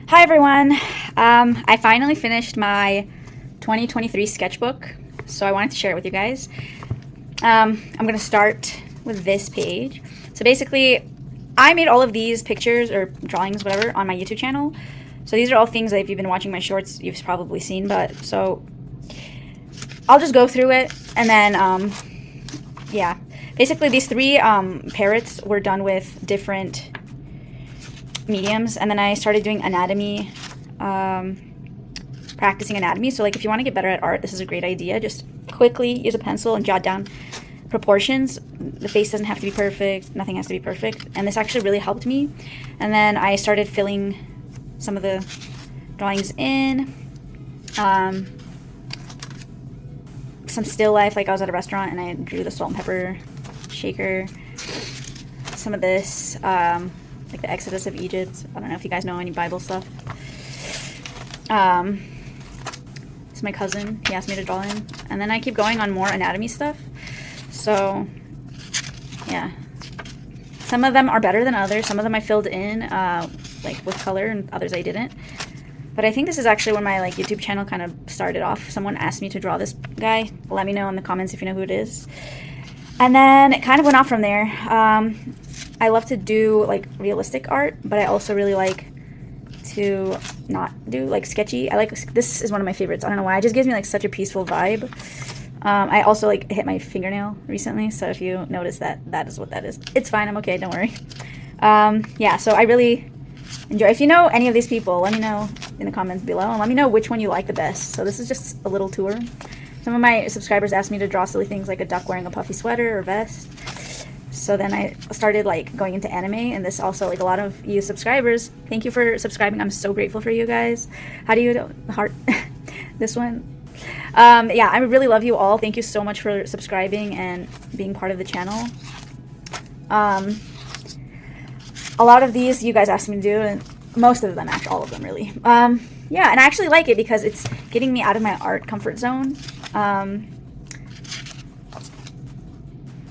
Hi everyone! I finally finished my 2023 sketchbook, so I wanted to share it with you guys. I'm going to start with this page. So basically, I made all of these pictures or drawings, whatever, on my YouTube channel. So these are all things that if you've been watching my shorts, you've probably seen, but so I'll just go through it and then, yeah. Basically, these three parrots were done with different mediums, and then I started doing anatomy, practicing anatomy. So like if you want to get better at art, this is a great idea. Just quickly use a pencil and jot down proportions. The face doesn't have to be perfect, nothing has to be perfect, and this actually really helped me. And then I started filling some of the drawings in, some still life, like I was at a restaurant and I drew the salt and pepper shaker, some of this, like the Exodus of Egypt. I don't know if you guys know any Bible stuff. It's my cousin. He asked me to draw in. And then I keep going on more anatomy stuff. So, yeah. Some of them are better than others. Some of them I filled in, like with color, and others I didn't. But I think this is actually when my YouTube channel kind of started off. Someone asked me to draw this guy. Let me know in the comments if you know who it is. And then it kind of went off from there. I love to do like realistic art, but I also really like to not do like sketchy. This is one of my favorites. I don't know why. It just gives me like such a peaceful vibe. I also like hit my fingernail recently, so if you notice that, that is what that is. It's fine. I'm okay. Don't worry. Yeah, so I really enjoy. If you know any of these people, let me know in the comments below, and let me know which one you like the best. So this is just a little tour. Some of my subscribers asked me to draw silly things like a duck wearing a puffy sweater or vest. So then I started like going into anime, and this also, like, a lot of you subscribers, thank you for subscribing. I'm so grateful for you guys. How do you heart this one? Yeah, I really love you all. Thank you so much for subscribing and being part of the channel. A lot of these you guys asked me to do, and most of them, actually all of them really. Yeah, and I actually like it because it's getting me out of my art comfort zone.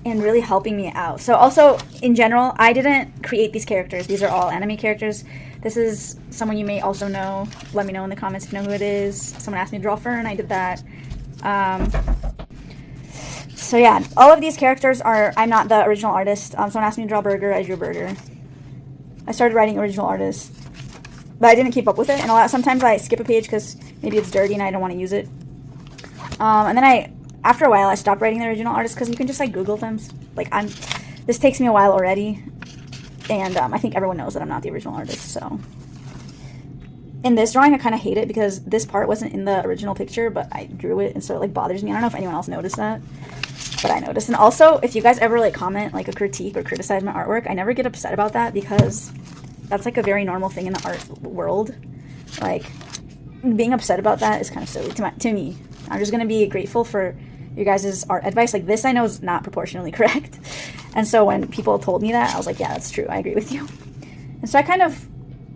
And really helping me out. So also, in general, I didn't create these characters. These are all anime characters. This is someone you may also know. Let me know in the comments if you know who it is. Someone asked me to draw Fern, I did that. So yeah, all of these characters are, I'm not the original artist. Someone asked me to draw Burger, I drew Burger. I started writing original artists, but I didn't keep up with it. And sometimes I skip a page because maybe it's dirty and I don't want to use it. And then after a while, I stopped writing the original artists because you can just like Google them. Like this takes me a while already, and I think everyone knows that I'm not the original artist. So in this drawing, I kind of hate it because this part wasn't in the original picture, but I drew it, and so it like bothers me. I don't know if anyone else noticed that, but I noticed. And also, if you guys ever like comment like a critique or criticize my artwork, I never get upset about that because that's like a very normal thing in the art world. Like being upset about that is kind of silly to me. I'm just gonna be grateful for your guys' art advice. Like this I know is not proportionally correct, and so when people told me that, I was like, yeah, that's true, I agree with you. And so I kind of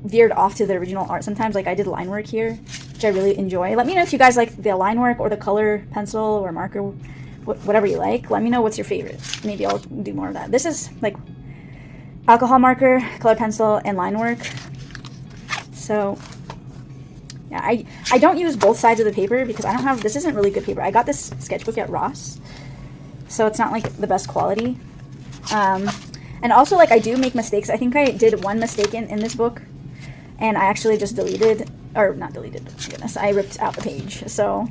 veered off to the original art sometimes. Like I did line work here, which I really enjoy. Let me know if you guys like the line work or the color pencil or marker, whatever you like. Let me know what's your favorite. Maybe I'll do more of that. This is like alcohol marker, color pencil, and line work. So yeah, I don't use both sides of the paper because I don't have, this isn't really good paper. I got this sketchbook at Ross, so it's not like the best quality. And also, like, I do make mistakes. I think I did one mistake in this book, and I actually just deleted, or not deleted, goodness, I ripped out the page. So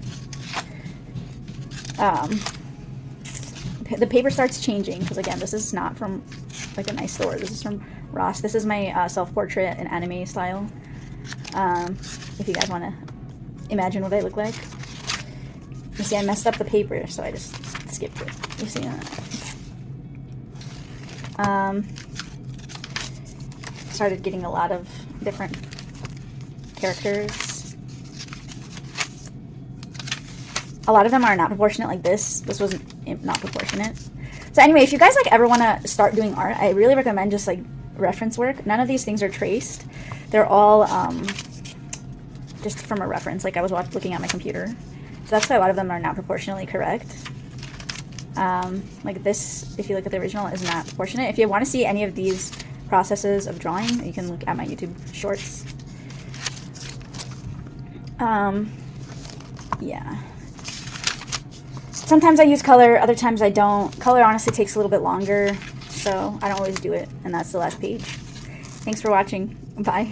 the paper starts changing because, again, this is not from like a nice store. This is from Ross. This is my self-portrait in anime style. If you guys want to imagine what I look like. You see, I messed up the paper, so I just skipped it. You see that? Started getting a lot of different characters. A lot of them are not proportionate like this. This wasn't not proportionate. So anyway, if you guys like ever want to start doing art, I really recommend just like reference work. None of these things are traced. They're all just from a reference. Like I was looking at my computer. So that's why a lot of them are not proportionally correct. Like this, if you look at the original, is not proportionate. If you want to see any of these processes of drawing, you can look at my YouTube shorts. Yeah. Sometimes I use color, other times I don't. Color honestly takes a little bit longer, so I don't always do it. And that's the last page. Thanks for watching. Bye.